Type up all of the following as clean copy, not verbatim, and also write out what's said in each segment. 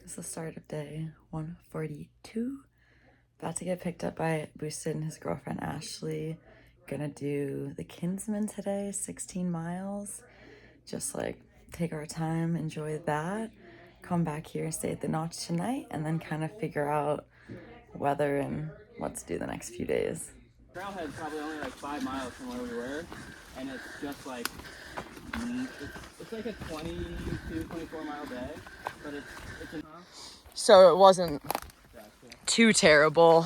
It's the start of day 142. About to get picked up by Boosted and his girlfriend Ashley. Gonna do the Kinsman today, 16 miles. Just like take our time, enjoy that. Come back here, stay at the Notch tonight, and then kind of figure out weather and what to do the next few days. Trailhead's probably only like 5 miles from where we were, and it's just like it's like a 22, 24 mile day, but it's enough. So it wasn't too terrible.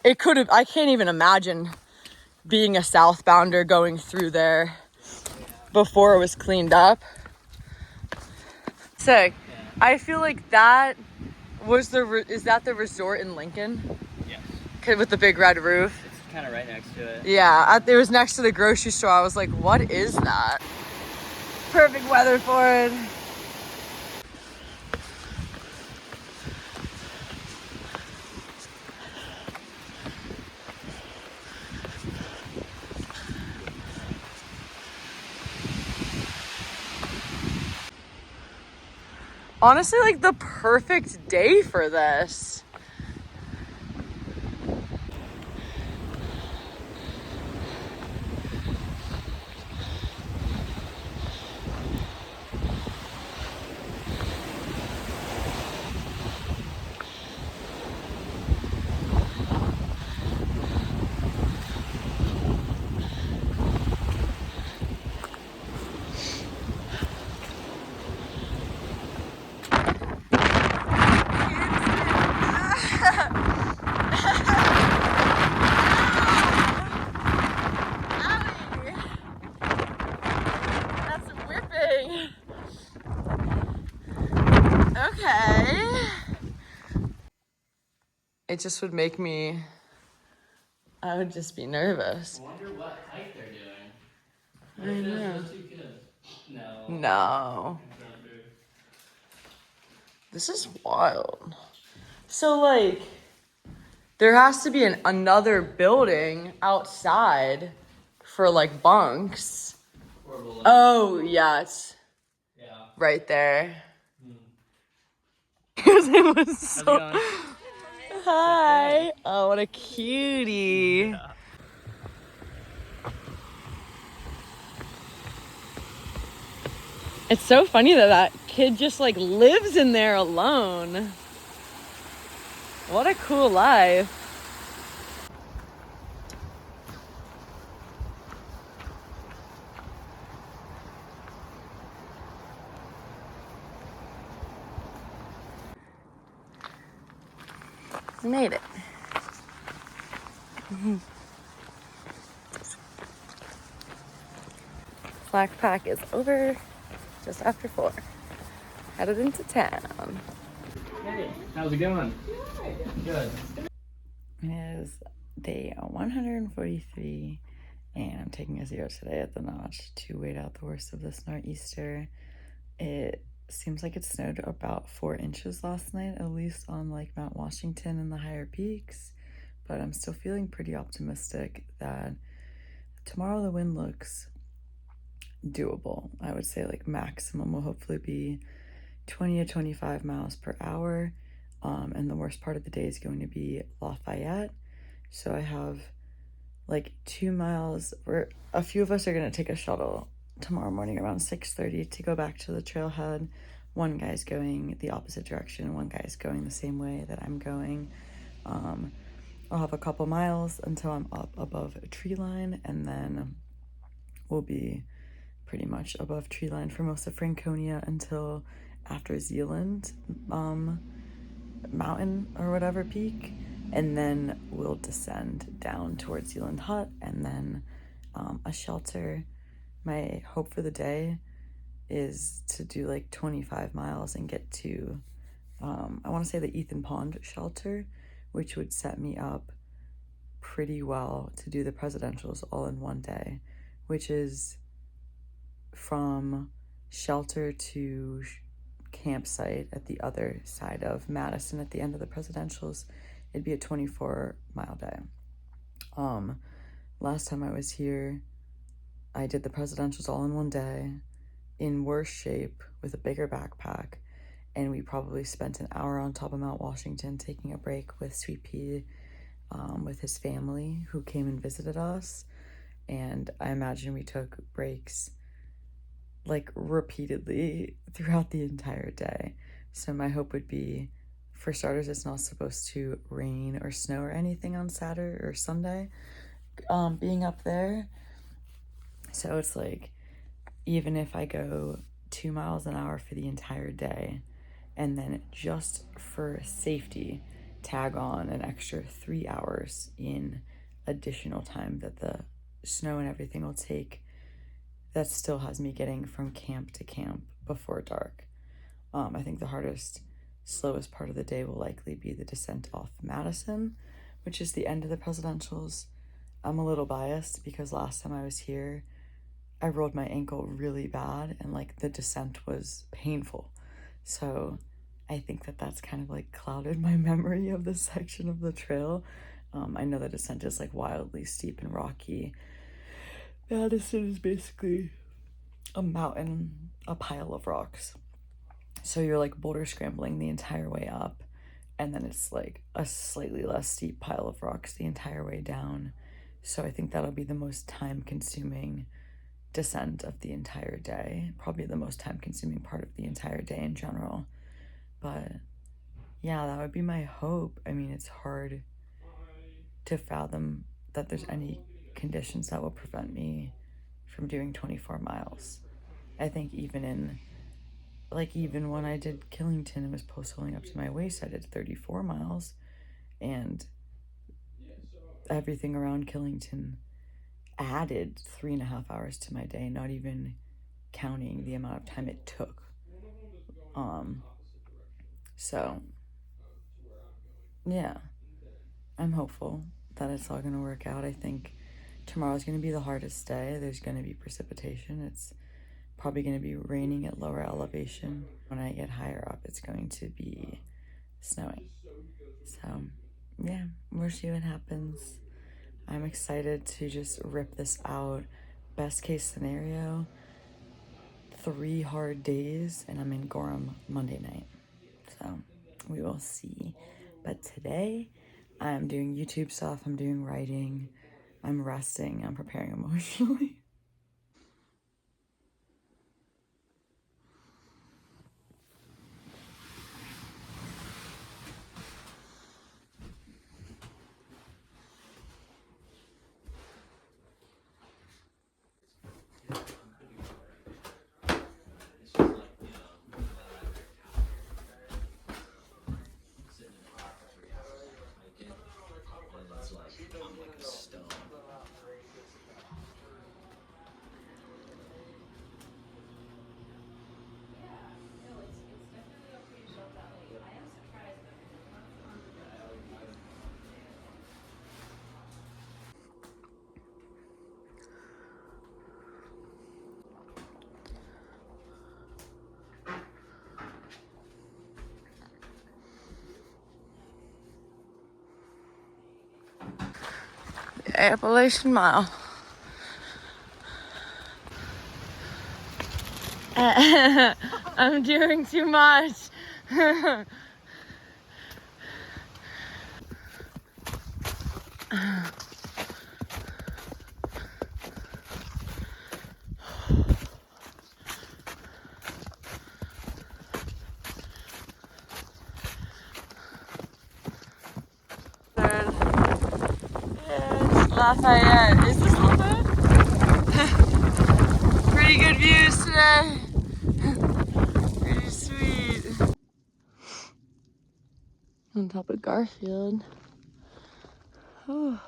It could have, I can't even imagine being a southbounder going through there before it was cleaned up. Sick. I feel like that was is that the resort in Lincoln? Yes. With the big red roof? It's kind of right next to it. Yeah, it was next to the grocery store. I was like, what is that? Perfect weather for it. Honestly, like the perfect day for this. Okay. It just would make me, I would just be nervous. I wonder what height they're I doing. know. Those 2 kids. No. No. This is wild. So like, there has to be another building outside for like bunks. Oh, yeah, it's right there. Because it was so... Hi. Oh, what a cutie. Yeah. It's so funny that kid just like lives in there alone. What a cool life. We made it. Slack pack is over just after 4. Headed into town. Hey, how's it going? Good. It is day 143, and I'm taking a 0 today at the Notch to wait out the worst of this nor'easter. It seems like it snowed about 4 inches last night, at least on like Mount Washington and the higher peaks, but I'm still feeling pretty optimistic that tomorrow the wind looks doable. I would say like maximum will hopefully be 20 to 25 miles per hour. And the worst part of the day is going to be Lafayette. So I have like 2 miles, or a few of us are going to take a shuttle tomorrow morning around 6:30 to go back to the trailhead. One guy's going the opposite direction, one guy's going the same way that I'm going. I'll have a couple miles until I'm up above a tree line, and then we'll be pretty much above tree line for most of Franconia until after Zealand mountain or whatever peak, and then we'll descend down towards Zealand Hut, and then a shelter. My hope for the day is to do like 25 miles and get to I want to say the Ethan Pond shelter, which would set me up pretty well to do the presidentials all in one day, which is from shelter to campsite at the other side of Madison at the end of the presidentials. It'd be a 24-mile day. Last time I was here, I did the presidentials all in one day in worse shape with a bigger backpack, and we probably spent an hour on top of Mount Washington taking a break with Sweet Pea, with his family who came and visited us. And I imagine we took breaks like repeatedly throughout the entire day. So my hope would be, for starters, it's not supposed to rain or snow or anything on Saturday or Sunday, being up there. So it's like, even if I go 2 miles an hour for the entire day, and then just for safety, tag on an extra 3 hours in additional time that the snow and everything will take, that still has me getting from camp to camp before dark. I think the hardest, slowest part of the day will likely be the descent off Madison, which is the end of the presidentials. I'm a little biased because last time I was here, I rolled my ankle really bad and like the descent was painful. So I think that that's kind of like clouded my memory of this section of the trail. I know the descent is like wildly steep and rocky. Madison is basically a mountain, a pile of rocks. So you're like boulder scrambling the entire way up, and then it's like a slightly less steep pile of rocks the entire way down. So I think that'll be the most time consuming descent of the entire day, probably the most time consuming part of the entire day in general. But yeah, that would be my hope. I mean, it's hard to fathom that there's any conditions that will prevent me from doing 24 miles. I think even when I did Killington and was post holing up to my waist, I did 34 miles, and everything around Killington added 3.5 hours to my day, not even counting the amount of time it took. So yeah, I'm hopeful that it's all gonna work out. I think tomorrow's gonna be the hardest day. There's gonna be precipitation. It's probably gonna be raining at lower elevation. When I get higher up, it's going to be snowing. So yeah, we'll see what happens. I'm excited to just rip this out. Best case scenario, 3 hard days, and I'm in Gorham Monday night. So we will see. But today, I'm doing YouTube stuff, I'm doing writing, I'm resting, I'm preparing emotionally. Appalachian Mile. I'm doing too much. Lafayette. Is this Lafayette? Pretty good views today. Pretty sweet. On top of Garfield. Oh.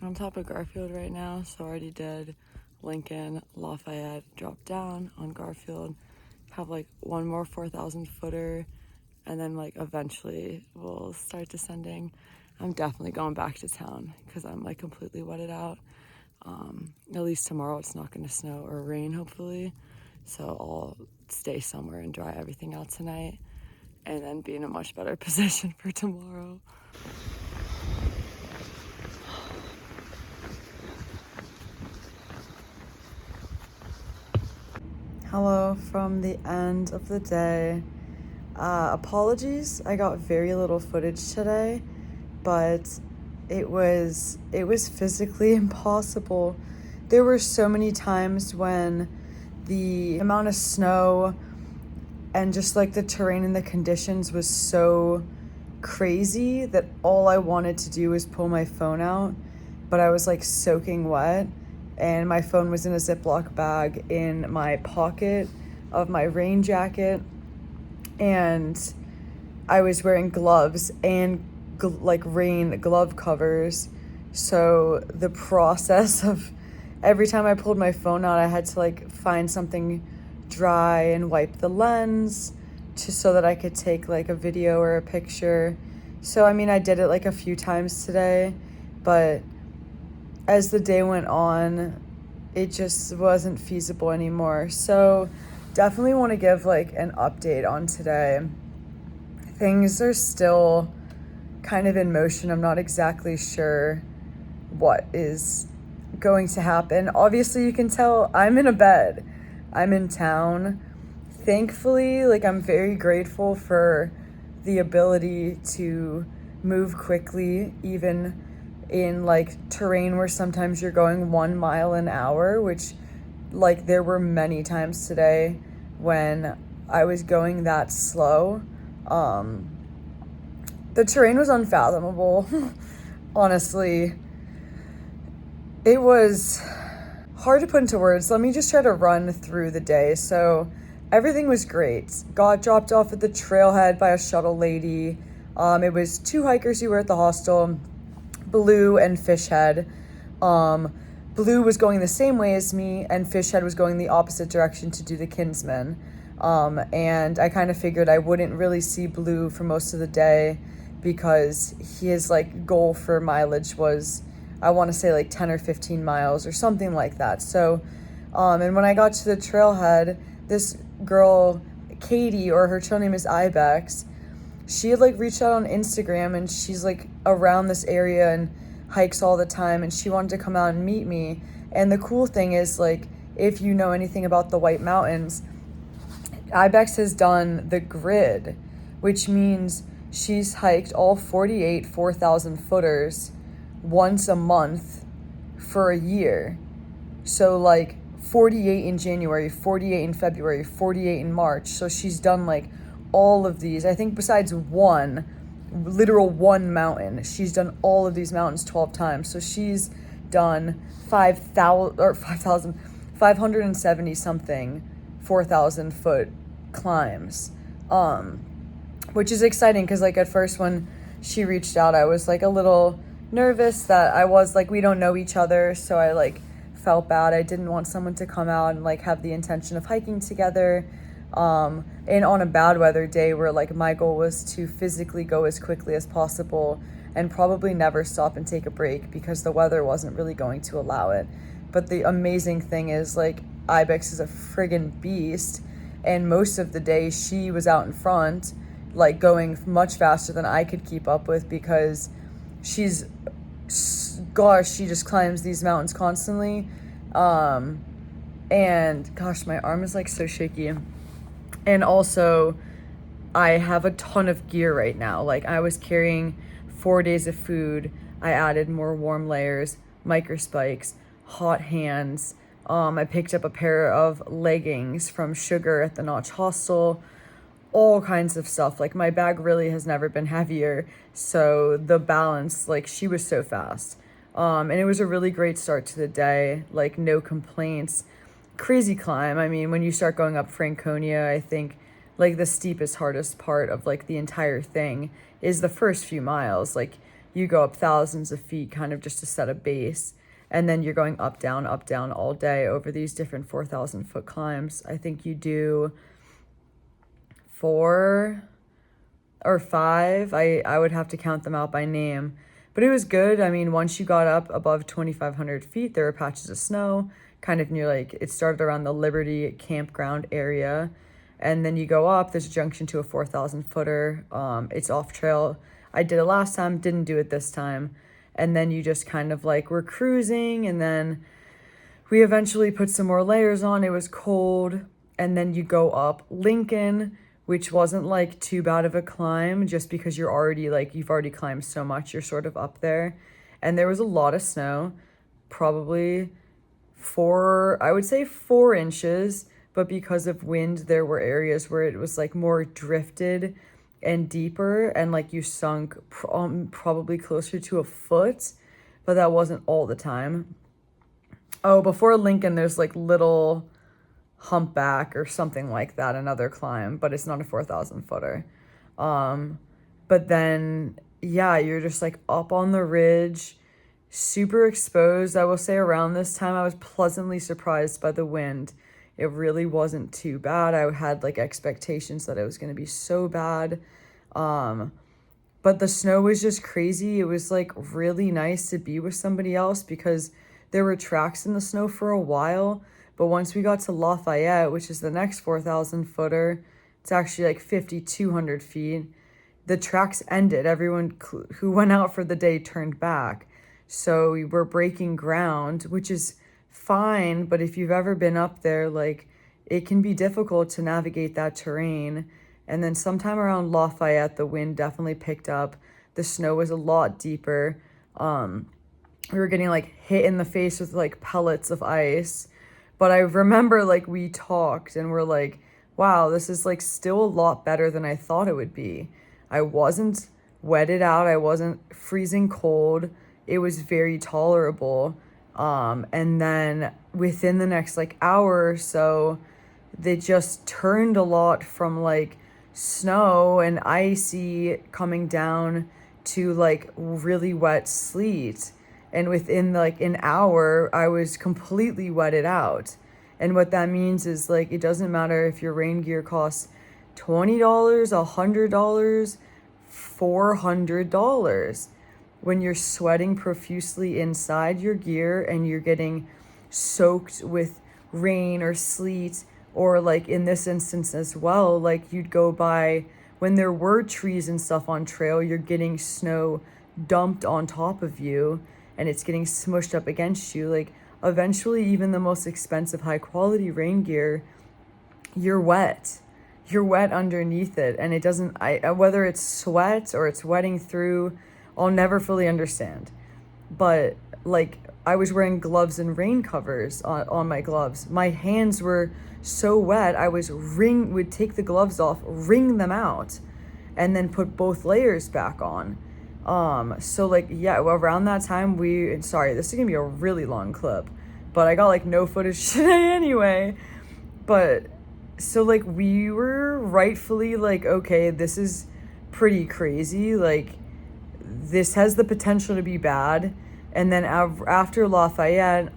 On top of Garfield right now, so already did Lincoln, Lafayette, drop down on Garfield, have like one more 4,000 footer, and then like eventually we'll start descending. I'm definitely going back to town because I'm like completely wetted out. At least tomorrow it's not going to snow or rain, hopefully. So I'll stay somewhere and dry everything out tonight and then be in a much better position for tomorrow. Hello from the end of the day. Apologies, I got very little footage today, but it was physically impossible. There were so many times when the amount of snow and just like the terrain and the conditions was so crazy that all I wanted to do was pull my phone out, but I was like soaking wet, and my phone was in a Ziploc bag in my pocket of my rain jacket, and I was wearing gloves and like rain glove covers. So the process of every time I pulled my phone out, I had to like find something dry and wipe the lens so that I could take like a video or a picture. So I mean, I did it like a few times today, but as the day went on, it just wasn't feasible anymore. So definitely want to give like an update on today. Things are still kind of in motion. I'm not exactly sure what is going to happen. Obviously, you can tell I'm in a bed. I'm in town. Thankfully, like, I'm very grateful for the ability to move quickly, even in like terrain where sometimes you're going 1 mile an hour, which like there were many times today when I was going that slow. The terrain was unfathomable. Honestly, it was hard to put into words. Let me just try to run through the day. So everything was great. Got dropped off at the trailhead by a shuttle lady. It was 2 hikers who were at the hostel, Blue and Fishhead. Blue was going the same way as me, and Fishhead was going the opposite direction to do the Kinsman. And I kind of figured I wouldn't really see Blue for most of the day because his like goal for mileage was, I want to say like 10 or 15 miles or something like that. So, and when I got to the trailhead, this girl, Katie, or her trail name is Ibex, she had like reached out on Instagram, and she's like around this area and hikes all the time, and she wanted to come out and meet me. And the cool thing is, like, if you know anything about the White Mountains, Ibex has done the grid, which means she's hiked all 48 4,000 footers once a month for a year. So like 48 in January, 48 in February, 48 in March. So she's done like all of these. I think besides one, literal one mountain, she's done all of these mountains 12 times. So she's done 570 something 4,000 foot climbs, which is exciting because like at first when she reached out, I was like a little nervous that I was like, we don't know each other, so I like felt bad. I didn't want someone to come out and like have the intention of hiking together, and on a bad weather day where like my goal was to physically go as quickly as possible and probably never stop and take a break because the weather wasn't really going to allow it. But the amazing thing is, like, Ibex is a friggin' beast, and most of the day she was out in front, like going much faster than I could keep up with because she just climbs these mountains constantly. And gosh, my arm is like so shaky. And also, I have a ton of gear right now. Like, I was carrying 4 days of food. I added more warm layers, micro spikes, hot hands. I picked up a pair of leggings from Sugar at the Notch Hostel, all kinds of stuff. Like, my bag really has never been heavier. So the balance, like, she was so fast. And it was a really great start to the day. Like, no complaints. Crazy climb. I mean, when you start going up Franconia, I think like the steepest, hardest part of like the entire thing is the first few miles. Like, you go up thousands of feet kind of just to set a base, and then you're going up, down all day over these different 4,000 foot climbs. I think you do 4 or 5. I would have to count them out by name, but it was good. I mean, once you got up above 2,500 feet, there were patches of snow kind of near, like, it started around the Liberty campground area, and then you go up, there's a junction to a 4,000 footer. It's off trail. I did it last time, didn't do it this time. And then you just kind of like, we're cruising, and then we eventually put some more layers on. It was cold, and then you go up Lincoln, which wasn't like too bad of a climb just because you're already like, you've already climbed so much, you're sort of up there. And there was a lot of snow, probably I would say 4 inches, but because of wind, there were areas where it was like more drifted and deeper, and like you sunk probably closer to a foot, but that wasn't all the time. Oh, before Lincoln, there's like Little Humpback or something like that, another climb, but it's not a 4,000 footer. But then, yeah, you're just like up on the ridge, super exposed. I will say around this time, I was pleasantly surprised by the wind. It really wasn't too bad. I had like expectations that it was going to be so bad. But the snow was just crazy. It was like really nice to be with somebody else because there were tracks in the snow for a while. But once we got to Lafayette, which is the next 4,000 footer, it's actually like 5,200 feet. The tracks ended. Everyone who went out for the day turned back. So we were breaking ground, which is fine. But if you've ever been up there, like it can be difficult to navigate that terrain. And then sometime around Lafayette, the wind definitely picked up. The snow was a lot deeper. We were getting like hit in the face with like pellets of ice. But I remember like we talked and we're like, wow, this is like still a lot better than I thought it would be. I wasn't wetted out. I wasn't freezing cold. It was very tolerable. And then within the next like hour or so, they just turned a lot from like snow and icy coming down to like really wet sleet. And within like an hour, I was completely wetted out. And what that means is like, it doesn't matter if your rain gear costs $20, $100, $400. When you're sweating profusely inside your gear and you're getting soaked with rain or sleet, or like in this instance as well, like you'd go by when there were trees and stuff on trail, you're getting snow dumped on top of you and it's getting smushed up against you. Like eventually even the most expensive high quality rain gear, you're wet underneath it. And it doesn't, whether it's sweat or it's wetting through, I'll never fully understand. But like I was wearing gloves and rain covers on my gloves. My hands were so wet, I would take the gloves off, wring them out, and then put both layers back on. So like, yeah, around that time sorry, this is gonna be a really long clip, but I got like no footage today anyway. But so like we were rightfully like, okay, this is pretty crazy. Like this has the potential to be bad. And then after Lafayette,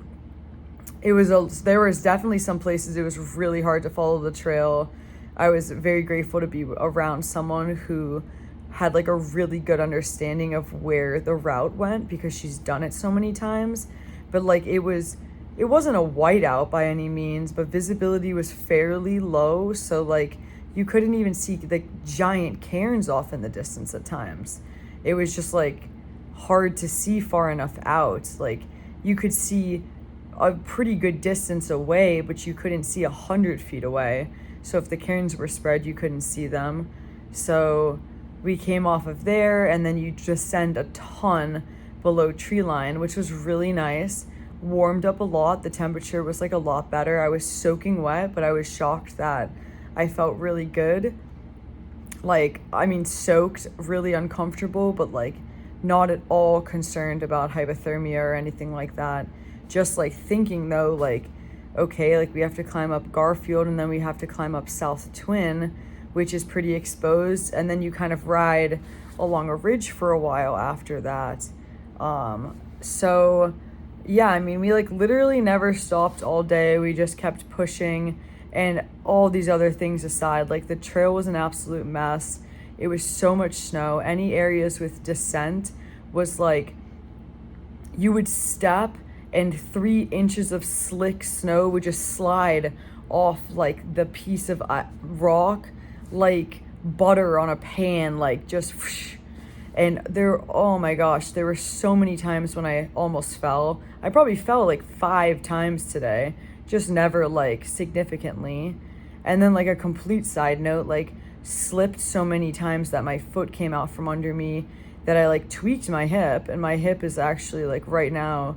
there was definitely some places it was really hard to follow the trail. I was very grateful to be around someone who had like a really good understanding of where the route went because she's done it so many times. But like it wasn't a whiteout by any means, but visibility was fairly low. So like you couldn't even see the giant cairns off in the distance at times. It was just like hard to see far enough out. Like you could see a pretty good distance away, but you couldn't see 100 feet away. So if the cairns were spread, you couldn't see them. So we came off of there, and then you descend a ton below tree line, which was really nice. Warmed up a lot. The temperature was like a lot better. I was soaking wet, but I was shocked that I felt really good. Like, I mean, soaked, really uncomfortable, but like not at all concerned about hypothermia or anything like that. Just like thinking though, like, okay, like we have to climb up Garfield and then we have to climb up South Twin, which is pretty exposed. And then you kind of ride along a ridge for a while after that. So yeah, I mean, we like literally never stopped all day. We just kept pushing, and all these other things aside, like the trail was an absolute mess. It was so much snow. Any areas with descent was like, you would step and 3 inches of slick snow would just slide off like the piece of rock like butter on a pan, like just whoosh. And oh my gosh, there were so many times when I almost fell. I probably fell like 5 times today, just never like significantly. And then like a complete side note, like slipped so many times that my foot came out from under me that I like tweaked my hip, and my hip is actually like right now,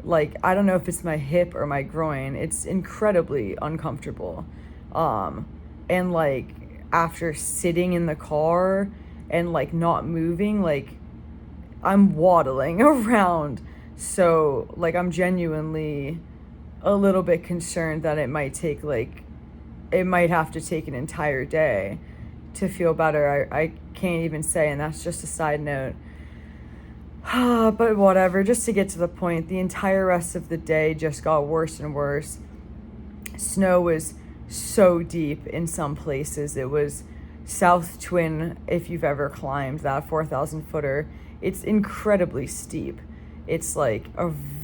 like I don't know if it's my hip or my groin. It's incredibly uncomfortable. Um and like after sitting in the car and like not moving, like I'm waddling around. So like I'm genuinely a little bit concerned that it might have to take an entire day to feel better. I can't even say, and that's just a side note. But whatever, just to get to the point, the entire rest of the day just got worse and worse. Snow was so deep in some places. It was South Twin, if you've ever climbed that 4,000 footer. It's incredibly steep. It's like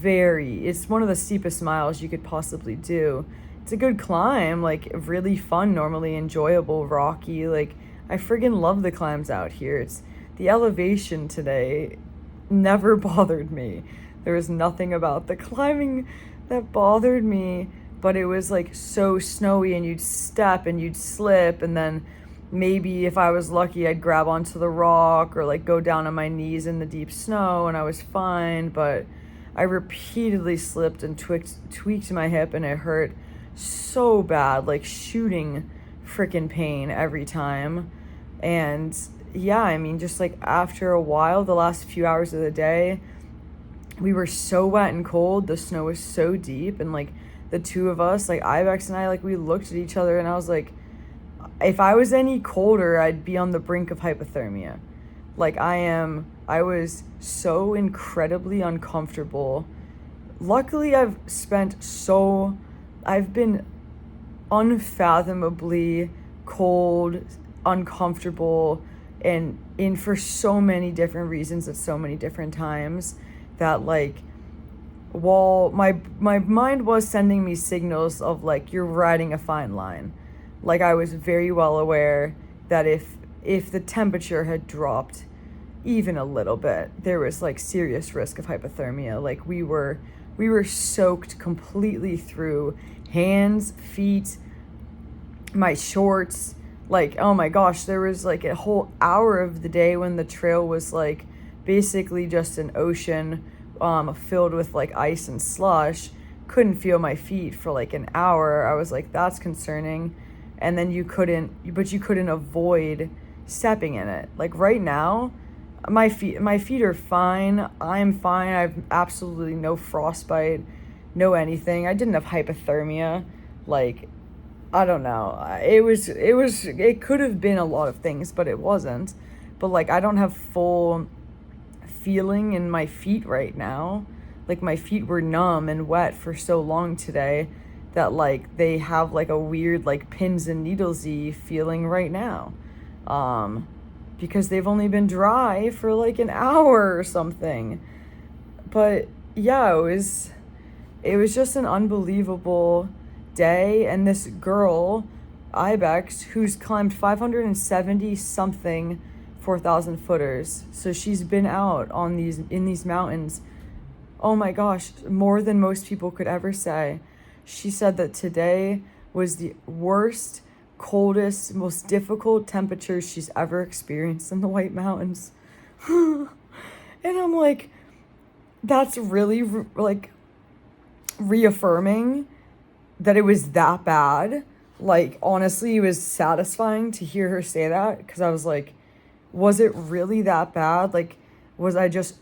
it's one of the steepest miles you could possibly do. It's a good climb, like really fun, normally enjoyable, rocky. Like I friggin' love the climbs out here. It's the elevation today never bothered me. There was nothing about the climbing that bothered me, but it was like so snowy, and you'd step and you'd slip, and then maybe if I was lucky I'd grab onto the rock or like go down on my knees in the deep snow and I was fine. But I repeatedly slipped and tweaked my hip, and it hurt so bad, like shooting freaking pain every time. And yeah, I mean, just like after a while, the last few hours of the day, we were so wet and cold. The snow was so deep, and like the two of us, like Ibex and I, like we looked at each other, and I was like, if I was any colder, I'd be on the brink of hypothermia. Like I was so incredibly uncomfortable. Luckily, I've been unfathomably cold, uncomfortable, and in for so many different reasons at so many different times that like while my mind was sending me signals of like you're riding a fine line. Like I was very well aware that if the temperature had dropped even a little bit, there was like serious risk of hypothermia. Like we were soaked completely through, hands, feet, my shorts. Like, oh my gosh, there was like a whole hour of the day when the trail was like basically just an ocean filled with like ice and slush. Couldn't feel my feet for like an hour. I was like, that's concerning. And then you couldn't avoid stepping in it. Like right now, my feet are fine. I'm fine. I have absolutely no frostbite, no anything. I didn't have hypothermia. Like, I don't know. It could have been a lot of things, but it wasn't. But like, I don't have full feeling in my feet right now. Like my feet were numb and wet for so long today that like they have like a weird like pins and needles-y feeling right now. Because they've only been dry for like an hour or something. But yeah, it was just an unbelievable day. And this girl, Ibex, who's climbed 570 something 4,000 footers, so she's been out in these mountains, oh my gosh, more than most people could ever say. She said that today was the worst, coldest, most difficult temperatures she's ever experienced in the White Mountains. And I'm like, that's really like reaffirming that it was that bad. Like, honestly, it was satisfying to hear her say that, because I was like, was it really that bad? Like, was I just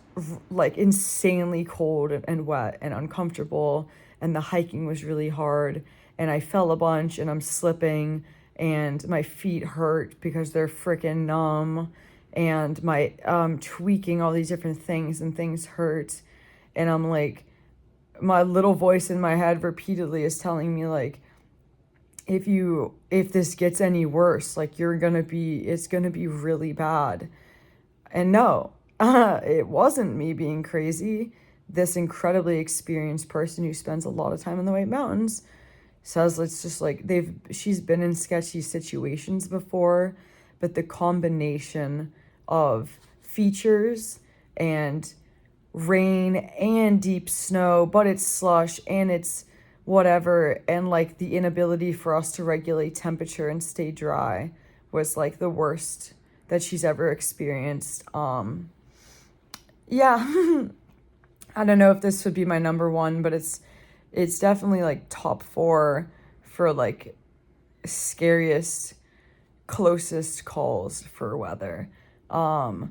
like insanely cold and wet and uncomfortable, and the hiking was really hard, and I fell a bunch, and I'm slipping, and my feet hurt because they're freaking numb, and my tweaking all these different things, and things hurt, and I'm like, my little voice in my head repeatedly is telling me like, if this gets any worse, like it's gonna be really bad. And no, it wasn't me being crazy. This incredibly experienced person who spends a lot of time in the White Mountains says it's just like she's been in sketchy situations before, but the combination of features and rain and deep snow, but it's slush and it's whatever, and like the inability for us to regulate temperature and stay dry was like the worst that she's ever experienced. Yeah. I don't know if this would be my number one, but it's definitely like top 4 for like scariest, closest calls for weather. So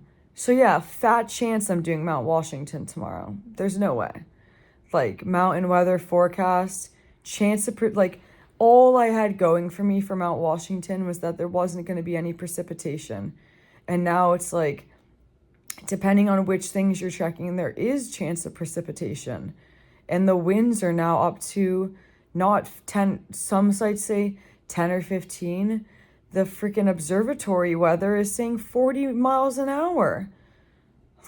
yeah, fat chance I'm doing Mount Washington tomorrow. There's no way. Like mountain weather forecast, chance of like all I had going for me for Mount Washington was that there wasn't going to be any precipitation. And now it's like, depending on which things you're checking, there is chance of precipitation. And the winds are now up to not 10, some sites say 10 or 15. The freaking observatory weather is saying 40 miles an hour.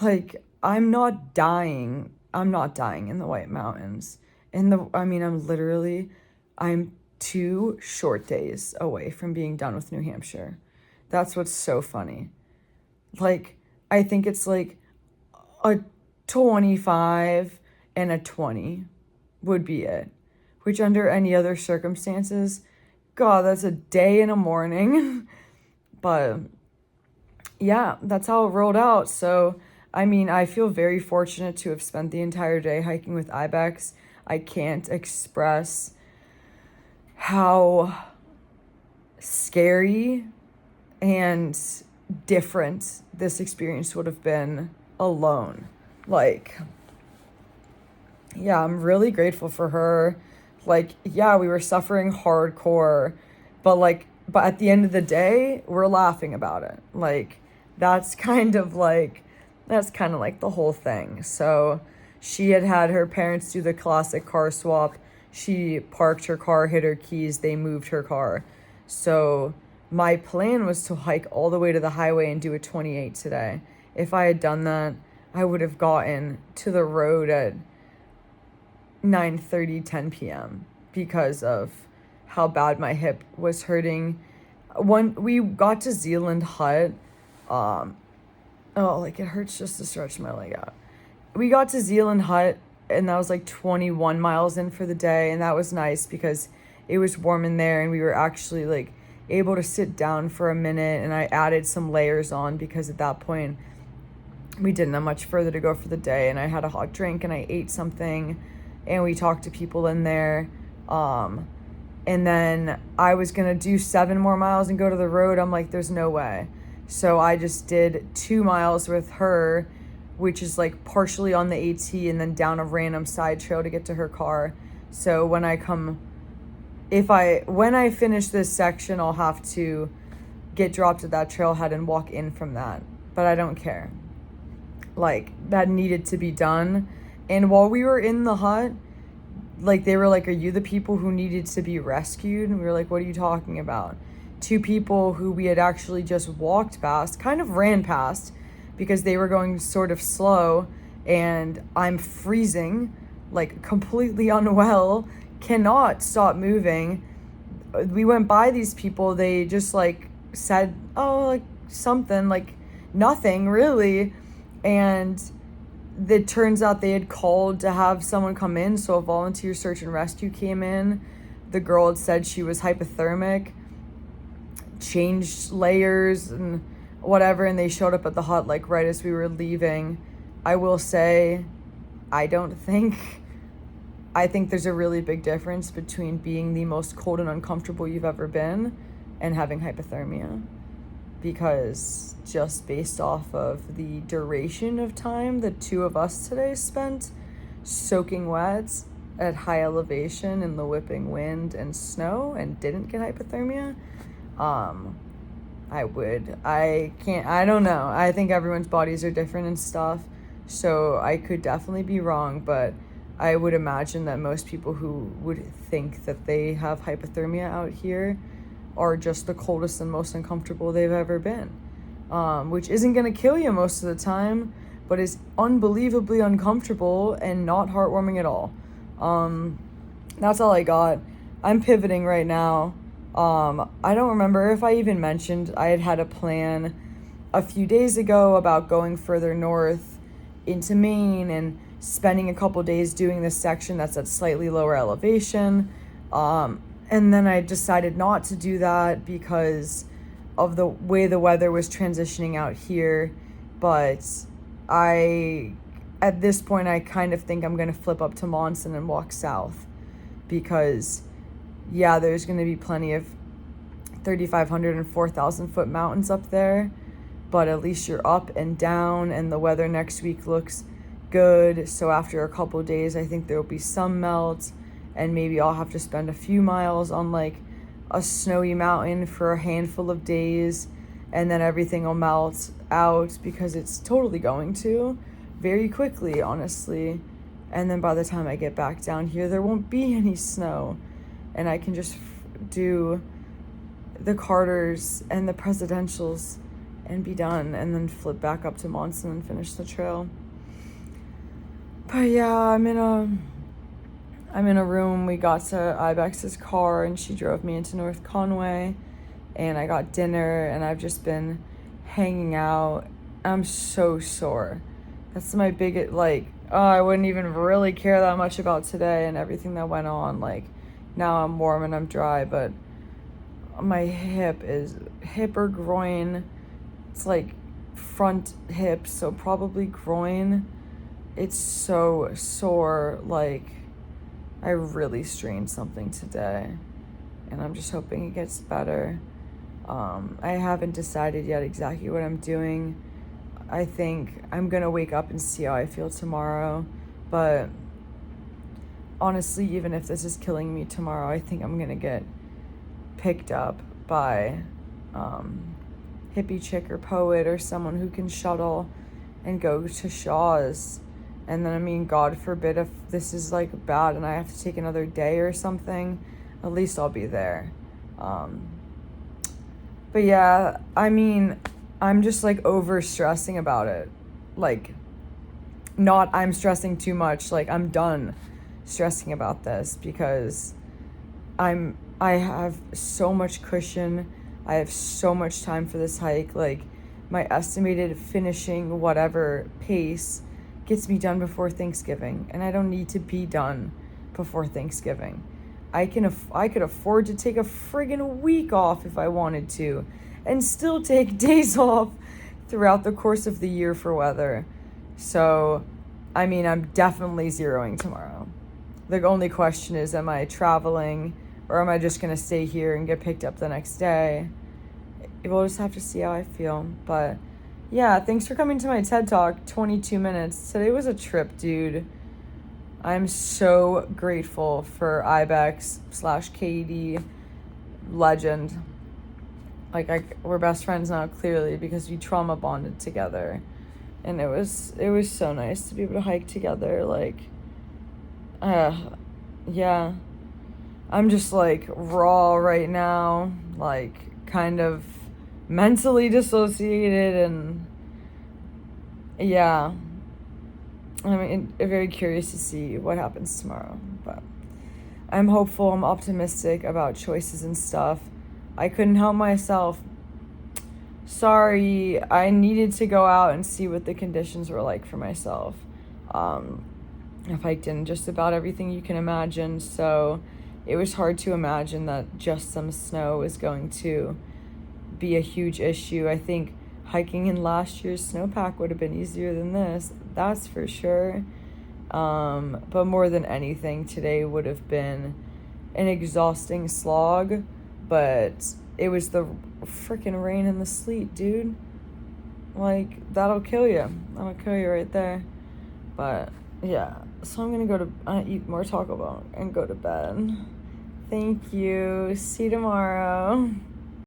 Like, I'm not dying. I'm not dying in the White Mountains. I'm 2 short days away from being done with New Hampshire. That's what's so funny. Like, I think it's like a 25 and a 20 would be it. Which under any other circumstances, God, that's a day and a morning. But yeah, that's how it rolled out. So, I mean, I feel very fortunate to have spent the entire day hiking with Ibex. I can't express how scary and different this experience would have been alone. Like, yeah, I'm really grateful for her. Like, yeah, we were suffering hardcore, but at the end of the day, we're laughing about it. Like, that's kind of like the whole thing. So she had her parents do the classic car swap. She parked her car, hit her keys, they moved her car. So my plan was to hike all the way to the highway and do a 28 today. If I had done that, I would have gotten to the road at 9:30, 10 p.m. because of how bad my hip was hurting. When we got to Zealand Hut, it hurts just to stretch my leg out. We got to Zealand Hut, and that was like 21 miles in for the day, and that was nice because it was warm in there, and we were actually like able to sit down for a minute, and I added some layers on because at that point we didn't have much further to go for the day, and I had a hot drink and I ate something, and we talked to people in there. And then I was gonna do 7 more miles and go to the road. I'm like, there's no way. So I just did 2 miles with her, which is like partially on the AT and then down a random side trail to get to her car. So when I finish this section, I'll have to get dropped at that trailhead and walk in from that. But I don't care. Like, that needed to be done. And while we were in the hut, like, they were like, are you the people who needed to be rescued? And we were like, what are you talking about? 2 people who we had actually just walked past, kind of ran past, because they were going sort of slow, and I'm freezing, like completely unwell, cannot stop moving. We went by these people, they just like said, oh, like something, like nothing really, and it turns out they had called to have someone come in, so a volunteer search and rescue came in. The girl had said she was hypothermic, changed layers and whatever, and they showed up at the hut like right as we were leaving. I will say, I think there's a really big difference between being the most cold and uncomfortable you've ever been and having hypothermia, because just based off of the duration of time the 2 of us today spent soaking wet at high elevation in the whipping wind and snow and didn't get hypothermia, I don't know. I think everyone's bodies are different and stuff, so I could definitely be wrong, but I would imagine that most people who would think that they have hypothermia out here are just the coldest and most uncomfortable they've ever been, which isn't going to kill you most of the time, but is unbelievably uncomfortable and not heartwarming at all. That's all I got. I'm pivoting right now. I don't remember if I even mentioned I had a plan a few days ago about going further north into Maine and spending a couple days doing this section that's at slightly lower elevation. And then I decided not to do that because of the way the weather was transitioning out here. But at this point, I kind of think I'm going to flip up to Monson and walk south because, yeah, there's going to be plenty of 3,500 and 4,000 foot mountains up there, but at least you're up and down, and the weather next week looks good. So after a couple days, I think there will be some melt, and maybe I'll have to spend a few miles on like a snowy mountain for a handful of days, and then everything will melt out because it's totally going to very quickly, honestly. And then by the time I get back down here, there won't be any snow, and I can just do the Carters and the Presidentials and be done, and then flip back up to Monson and finish the trail. But yeah, I'm in a room. We got to Ibex's car and she drove me into North Conway, and I got dinner, and I've just been hanging out. I'm so sore. That's my biggest, like, I wouldn't even really care that much about today and everything that went on. Like, now I'm warm and I'm dry, but my hip or groin. It's like front hip, so probably groin. It's so sore. Like, I really strained something today, and I'm just hoping it gets better. I haven't decided yet exactly what I'm doing. I think I'm gonna wake up and see how I feel tomorrow, but honestly, even if this is killing me tomorrow, I think I'm gonna get picked up by hippie chick or poet or someone who can shuttle and go to Shaw's. And then, I mean, God forbid if this is like bad and I have to take another day or something, at least I'll be there. But yeah, I mean, I'm just like over stressing about it. Like, not I'm stressing too much, like I'm done stressing about this because I have so much cushion. I have so much time for this hike. Like, my estimated finishing whatever pace gets me done before Thanksgiving, and I don't need to be done before Thanksgiving. I could afford to take a friggin' week off if I wanted to, and still take days off throughout the course of the year for weather. So, I mean, I'm definitely zeroing tomorrow. The only question is, am I traveling, or am I just gonna stay here and get picked up the next day? We'll just have to see how I feel. But yeah, thanks for coming to my TED Talk. 22 minutes. Today was a trip, dude. I'm so grateful for Ibex / KD legend. Like, we're best friends now, clearly, because we trauma bonded together. And it was so nice to be able to hike together. Like, yeah. I'm just like raw right now, like kind of mentally dissociated, and yeah, I'm very curious to see what happens tomorrow. But I'm hopeful, I'm optimistic about choices and stuff. I couldn't help myself. Sorry, I needed to go out and see what the conditions were like for myself. I've hiked in just about everything you can imagine, so it was hard to imagine that just some snow was going to be a huge issue. I think hiking in last year's snowpack would have been easier than this, that's for sure. But more than anything, today would have been an exhausting slog, but it was the freaking rain and the sleet, dude. Like, that'll kill you. That'll kill you right there. But yeah, so I'm gonna eat more Taco Bell and go to bed. Thank you. See you tomorrow.